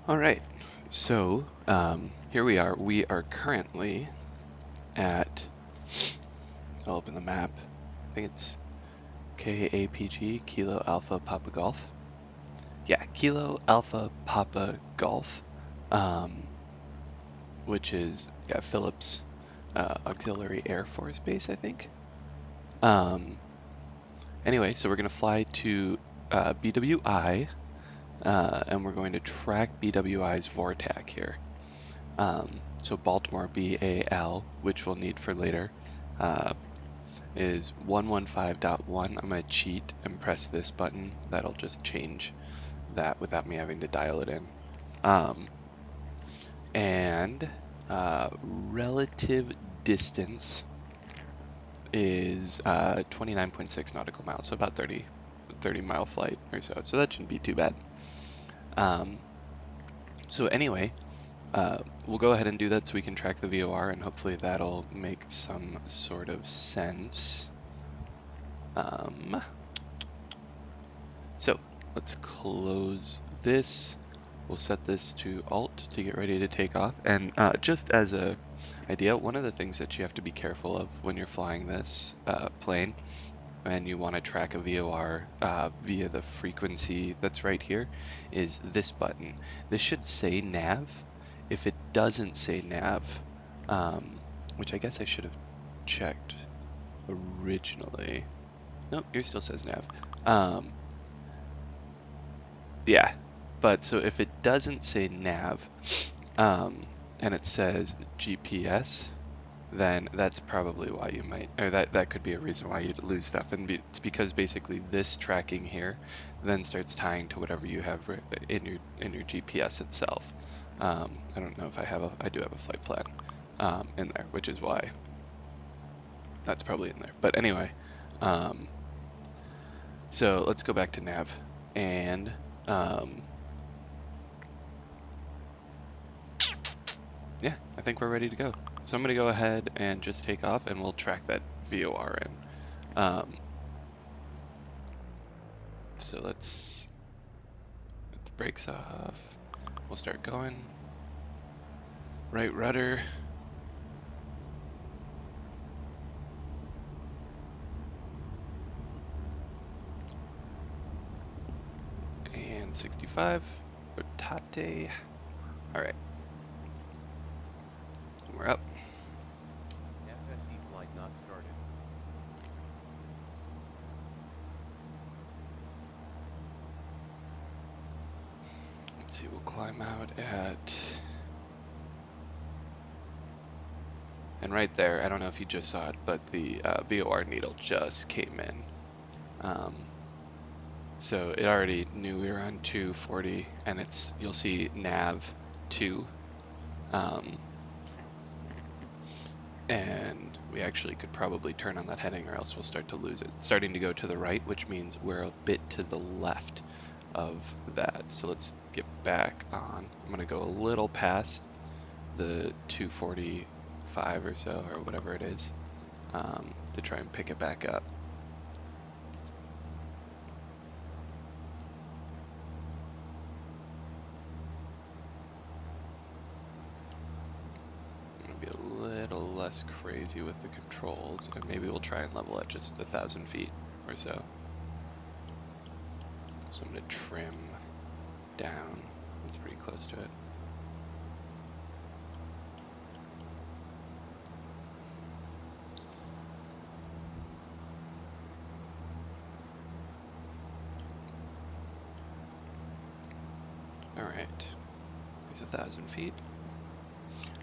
All right, so here we are. We are currently at, I'll open the map. I think it's KAPG, Kilo Alpha Papa Golf. Yeah, Kilo Alpha Papa Golf, um, which is Phillips Auxiliary Air Force Base, I think. Um, anyway, so we're going to fly to BWI, and we're going to track BWI's VORTAC here. So Baltimore BAL, which we'll need for later, is 115.1. I'm going to cheat and press this button. That'll just change that without me having to dial it in. And relative distance is 29.6 nautical miles, so about 30 mile flight or so. So that shouldn't be too bad. So anyway, we'll go ahead and do that so we can track the VOR, and hopefully that'll make some sort of sense. So let's close this. We'll set this to Alt to get ready to take off. And just as a idea, one of the things that you have to be careful of when you're flying this plane and you want to track a VOR via the frequency that's right here is this button. This should say nav. If it doesn't say nav, which I guess I should have checked originally. Nope, here still says nav. Yeah, but so if it doesn't say nav, and it says GPS, then that's probably why you might, or that could be a reason why you'd lose stuff. And it's because basically this tracking here then starts tying to whatever you have in your GPS itself. I don't know if I do have a flight plan in there, which is why that's probably in there. But anyway, so let's go back to nav and yeah, I think we're ready to go. So I'm going to go ahead and just take off and we'll track that VOR in. So let's get the brakes off. We'll start going. Right rudder. And 65. Rotate. All right. We're up. FSE flight not started. Let's see, we'll climb out at... And right there, I don't know if you just saw it, but the VOR needle just came in. So it already knew we were on 240, and you'll see nav 2. And we actually could probably turn on that heading or else we'll start to lose it. It's starting to go to the right, which means we're a bit to the left of that. So let's get back on. I'm going to go a little past the 245 or so, or whatever it is, to try and pick it back up. Be a little less crazy with the controls, and maybe we'll try and level at just 1,000 feet or so. So I'm going to trim down. That's pretty close to it. All right, there's 1,000 feet.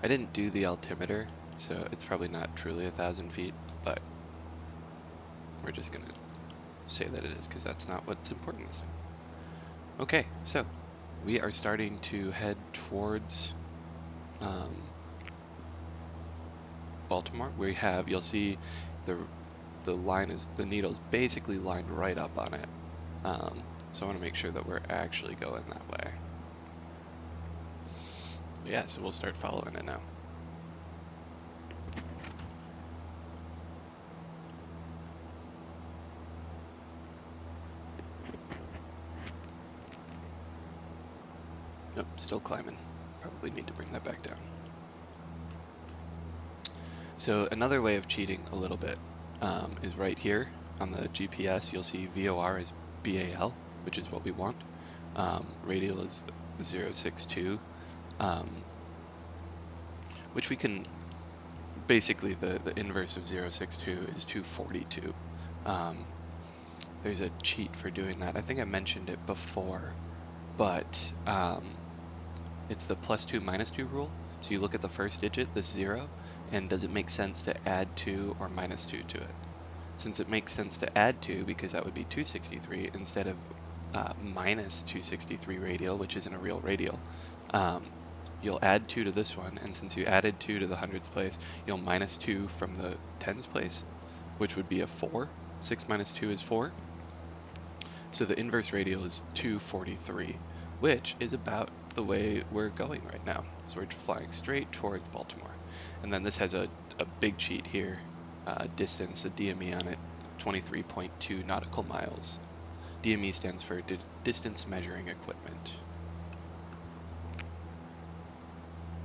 I didn't do the altimeter, so it's probably not truly 1,000 feet, but we're just gonna say that it is because that's not what's important this time. Okay, so we are starting to head towards Baltimore. You'll see the needle's basically lined right up on it. So I want to make sure that we're actually going that way. Yeah, so we'll start following it now. Nope, still climbing. Probably need to bring that back down. So another way of cheating a little bit is right here on the GPS. You'll see VOR is BAL, which is what we want. Radial is 062, which we can basically the inverse of 062 is 242. There's a cheat for doing that. I think I mentioned it before, but it's the +2 -2 rule. So you look at the first digit, this 0, and does it make sense to add 2 or -2 to it? Since it makes sense to add 2, because that would be 263 instead of minus 263 radial, which isn't a real radial, you'll add 2 to this one, and since you added 2 to the hundreds place, you'll minus 2 from the tens place, which would be a 4. 6 minus 2 is 4. So the inverse radial is 243, which is about the way we're going right now. So we're flying straight towards Baltimore. And then this has a big cheat here, distance, a DME on it, 23.2 nautical miles. DME stands for Distance Measuring Equipment.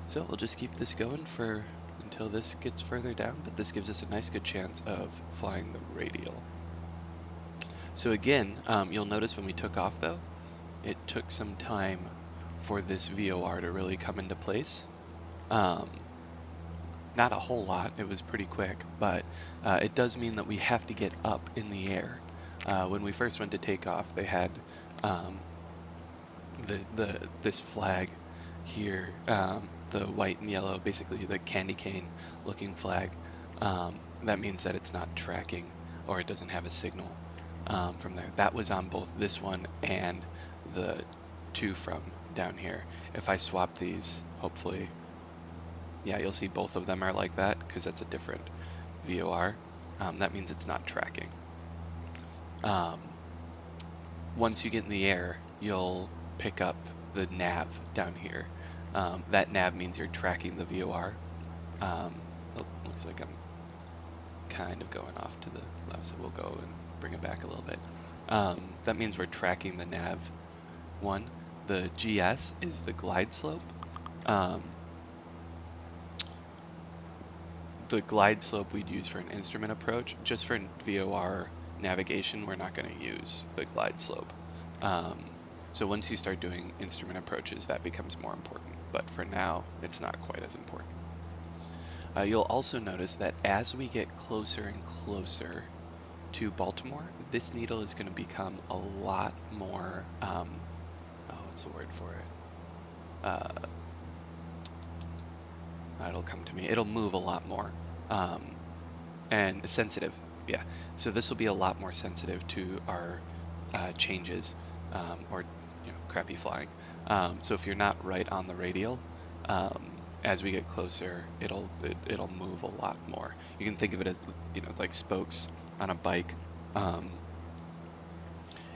So we'll just keep this going for until this gets further down, but this gives us a nice good chance of flying the radial. So again, you'll notice when we took off though, it took some time for this VOR to really come into place. Not a whole lot, it was pretty quick, but it does mean that we have to get up in the air. When we first went to take off, they had this flag here, the white and yellow, basically the candy cane looking flag. That means that it's not tracking or it doesn't have a signal from there. That was on both this one and the two from down here. If I swap these, hopefully, yeah, you'll see both of them are like that because that's a different VOR. That means it's not tracking. Once you get in the air, you'll pick up the nav down here. That nav means you're tracking the VOR. Oh, looks like I'm kind of going off to the left, so we'll go and bring it back a little bit. That means we're tracking the nav one. The GS is the glide slope. The glide slope we'd use for an instrument approach. Just for VOR navigation, we're not going to use the glide slope. So once you start doing instrument approaches, that becomes more important. But for now, it's not quite as important. You'll also notice that as we get closer and closer to Baltimore, this needle is going to become a lot more, what's the word for it? It'll come to me. It'll move a lot more, and sensitive. Yeah. So this will be a lot more sensitive to our changes, or crappy flying. So if you're not right on the radial, as we get closer, it'll move a lot more. You can think of it as like spokes on a bike.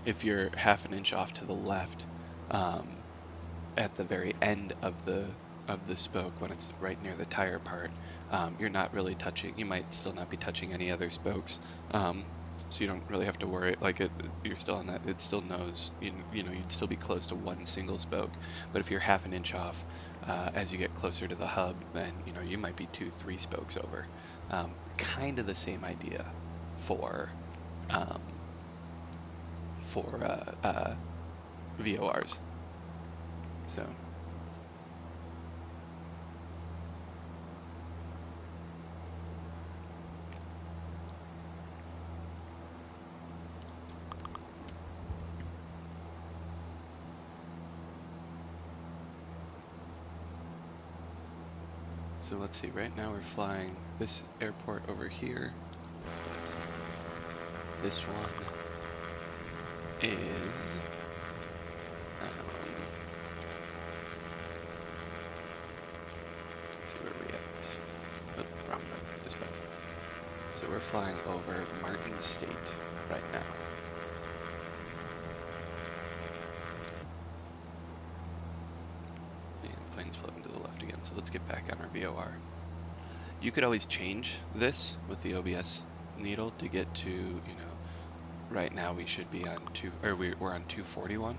If you're half an inch off to the left, at the very end of the spoke, when it's right near the tire part, you're not really touching. You might still not be touching any other spokes, so you don't really have to worry. Like you're still on that. It still knows. You'd still be close to one single spoke. But if you're half an inch off, as you get closer to the hub, then you might be 2-3 spokes over. Kind of the same idea for VORs. So. So let's see, right now we're flying this airport over here. This one is, let's see where we're at. Oh, wrong button, this button. So we're flying over Martin State right now. Plane's floating to the left again, so let's get back on our VOR. You could always change this with the OBS needle to get to, right now we should be on we're on 241.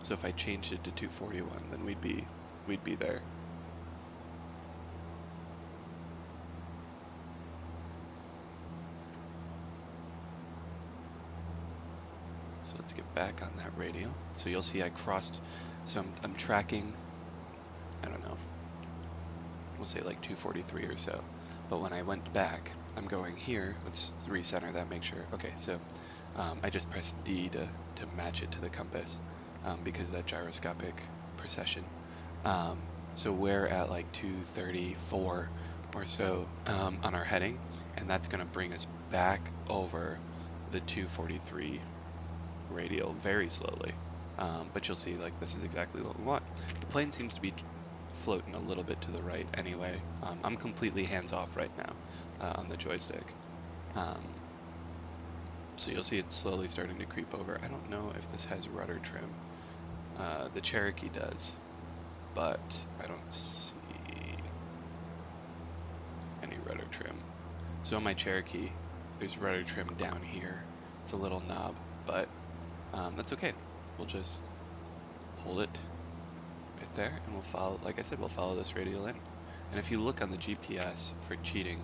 So if I changed it to 241, then we'd be there. So let's get back on that radio. So you'll see I crossed, so I'm tracking, I don't know, we'll say like 243 or so. But when I went back, I'm going here. Let's recenter that, make sure. Okay, so I just pressed D to match it to the compass because of that gyroscopic precession. So we're at like 234 or so on our heading, and that's going to bring us back over the 243 radial very slowly. But you'll see like this is exactly what we want. The plane seems to be floating a little bit to the right anyway. I'm completely hands off right now on the joystick. So you'll see it's slowly starting to creep over. I don't know if this has rudder trim. The Cherokee does, but I don't see any rudder trim. So on my Cherokee, there's rudder trim down here. It's a little knob, but that's okay. We'll just hold it right there, and we'll follow, like I said, we'll follow this radial in. And if you look on the GPS for cheating,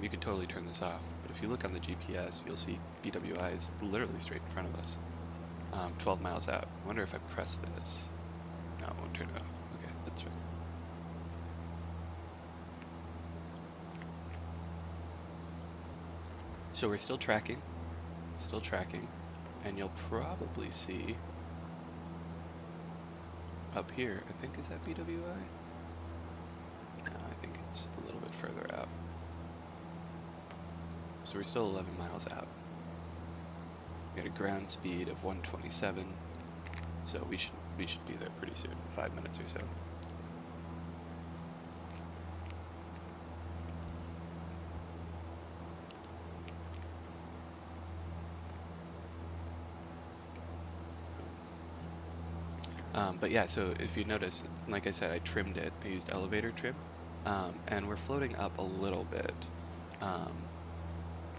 you can totally turn this off, but if you look on the GPS, you'll see BWI is literally straight in front of us, 12 miles out. I wonder if I press this. No, I won't turn it off. Okay, that's right. So we're still tracking, and you'll probably see up here, I think, is that BWI? No, I think it's a little bit further out. So we're still 11 miles out. We got a ground speed of 127, so we should be there pretty soon, 5 minutes or so. But yeah, so if you notice, like I said, I trimmed it. I used elevator trim, and we're floating up a little bit.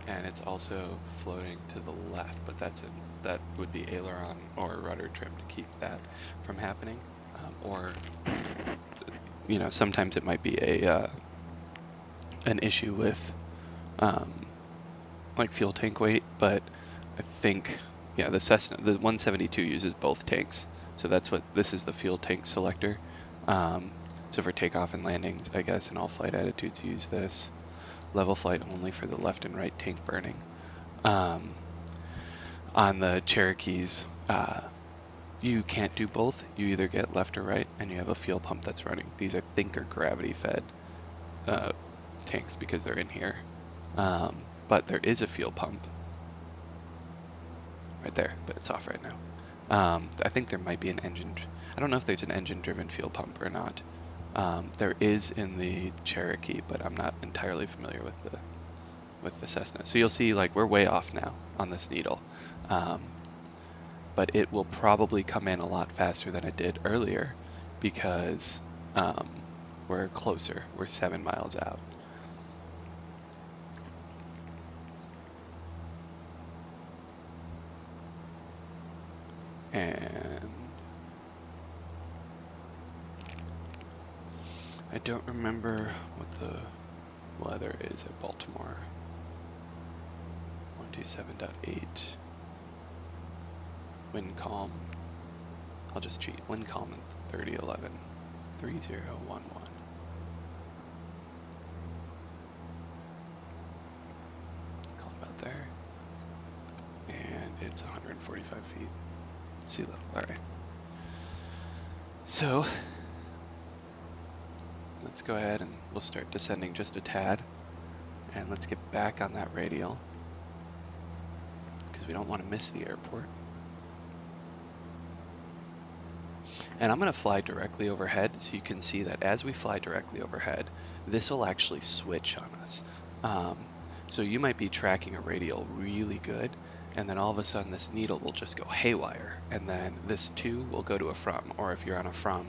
And it's also floating to the left, but that would be aileron or rudder trim to keep that from happening. Or, you know, sometimes it might be an issue with like fuel tank weight, but I think, yeah, the Cessna, the 172 uses both tanks. So this is the fuel tank selector. So for takeoff and landings, I guess, and all flight attitudes use this. Level flight only for the left and right tank burning. On the Cherokees, you can't do both. You either get left or right, and you have a fuel pump that's running. These I think are gravity-fed tanks because they're in here. But there is a fuel pump right there, but it's off right now. I think there might be an engine. I don't know if there's an engine-driven fuel pump or not. There is in the Cherokee, but I'm not entirely familiar with the Cessna. So you'll see like we're way off now on this needle. But it will probably come in a lot faster than it did earlier because we're closer. We're 7 miles out. And I don't remember what the weather is at Baltimore. 127.8. Wind calm. I'll just cheat. Wind calm at 3011. 3011. Calm about there. And it's 145 feet. Sea level. Alright. So let's go ahead and we'll start descending just a tad. And let's get back on that radial because we don't want to miss the airport. And I'm going to fly directly overhead so you can see that as we fly directly overhead, this will actually switch on us. So you might be tracking a radial really good, and then all of a sudden this needle will just go haywire, and then this too will go to a from, or if you're on a from,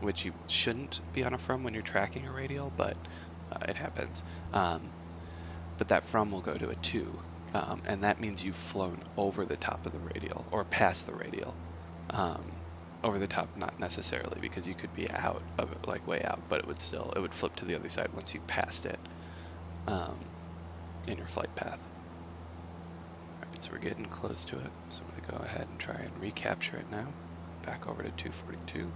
which you shouldn't be on a from when you're tracking a radial, but it happens. But that from will go to a to, and that means you've flown over the top of the radial, or past the radial. Over the top, not necessarily, because you could be out of it, like way out, but it would flip to the other side once you passed it in your flight path. Alright, so we're getting close to it, so I'm going to go ahead and try and recapture it now. Back over to 242.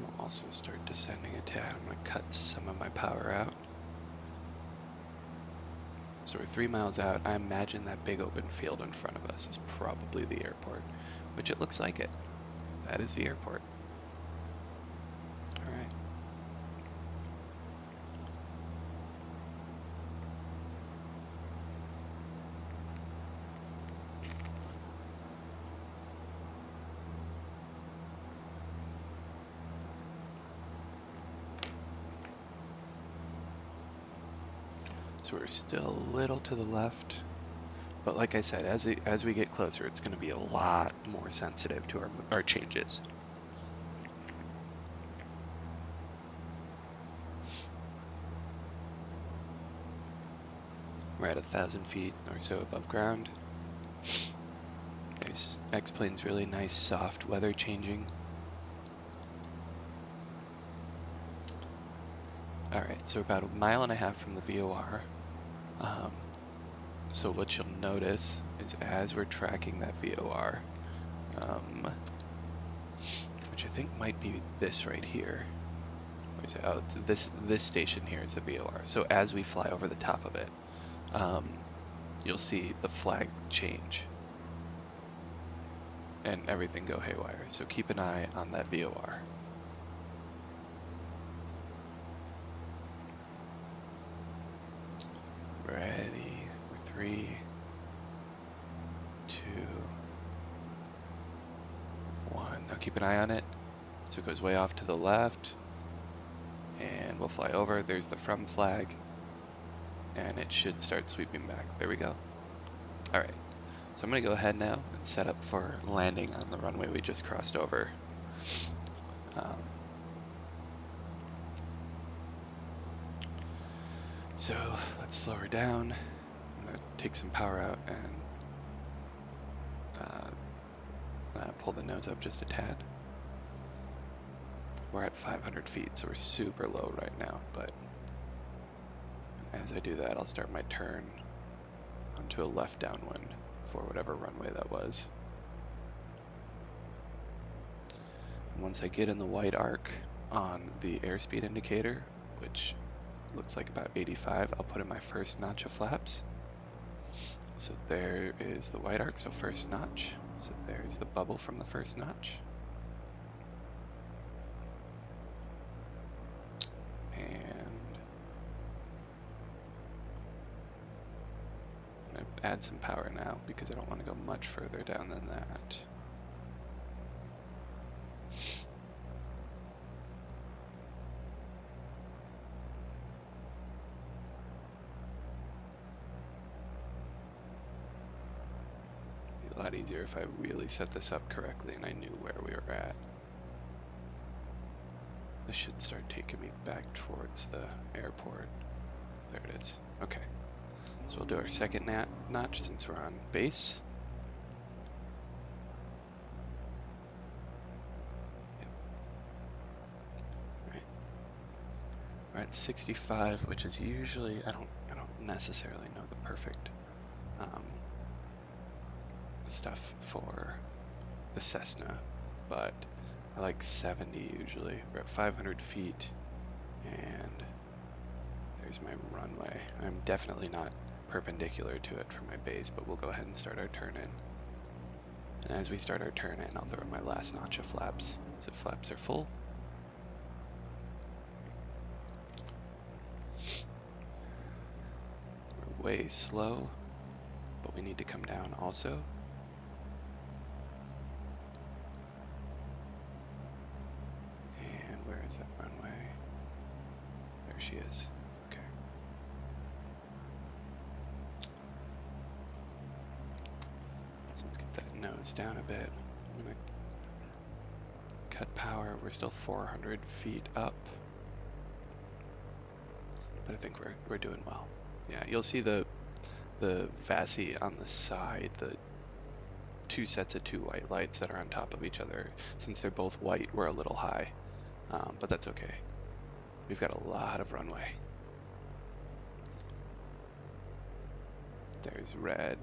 We'll also start descending a tad. I'm going to cut some of my power out. So we're 3 miles out. I imagine that big open field in front of us is probably the airport, which it looks like it. That is the airport. All right. So we're still a little to the left, but like I said, as we get closer, it's going to be a lot more sensitive to our changes. We're at 1,000 feet or so above ground. There's X-Plane's really nice soft weather changing. Alright, so about 1.5 miles from the VOR. So what you'll notice is as we're tracking that VOR, which I think might be this right here. Oh, this station here is the VOR. So as we fly over the top of it, you'll see the flag change and everything go haywire. So keep an eye on that VOR. Ready, 3, 2, 1. Now keep an eye on it. So it goes way off to the left, and we'll fly over. There's the from flag, and it should start sweeping back. There we go. All right, so I'm gonna go ahead now and set up for landing on the runway we just crossed over. So let's slow her down. I'm gonna take some power out and pull the nose up just a tad. We're at 500 feet, so we're super low right now, but as I do that, I'll start my turn onto a left downwind for whatever runway that was. And once I get in the white arc on the airspeed indicator, which looks like about 85, I'll put in my first notch of flaps. So there is the white arc, so first notch. So there's the bubble from the first notch. And I'm gonna add some power now because I don't want to go much further down than that. A lot easier if I really set this up correctly and I knew where we were at. This should start taking me back towards the airport. There it is. Okay. So we'll do our second notch since we're on base. Yep. Right. We're at 65, which is usually I don't necessarily know the perfect stuff for the Cessna, but I like 70 usually. We're at 500 feet, and there's my runway. I'm definitely not perpendicular to it from my base, but we'll go ahead and start our turn in. And as we start our turn in, I'll throw my last notch of flaps. So flaps are full. We're way slow, but we need to come down also. Where is that runway? There she is. Okay. So let's get that nose down a bit. I'm gonna cut power. We're still 400 feet up. but I think we're doing well. Yeah, you'll see the VASI on the side, the two sets of two white lights that are on top of each other. Since they're both white, we're a little high, but that's okay. We've got a lot of runway. There's red,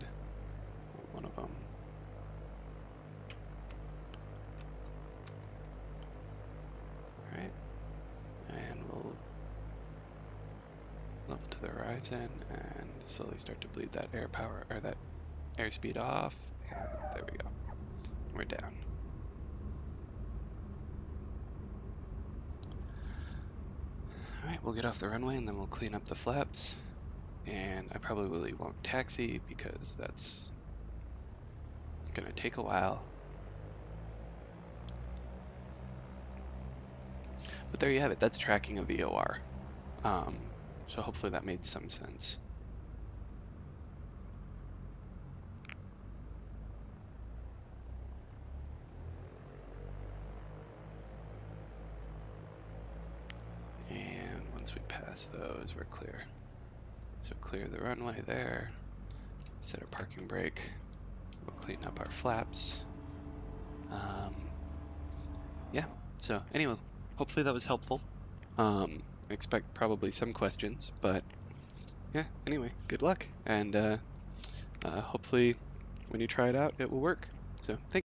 one of them. All right, and we'll level to the horizon and slowly start to bleed that air power, or that airspeed off. And there we go. We're down. All right, we'll get off the runway and then we'll clean up the flaps. And I probably won't taxi because that's gonna take a while. But there you have it. That's tracking a VOR. So hopefully that made some sense. And once we pass those, we're clear. So clear the runway there, set a parking brake, we'll clean up our flaps. Yeah, so anyway, hopefully that was helpful. I expect probably some questions, but yeah, anyway, good luck. And hopefully when you try it out, it will work. So thanks.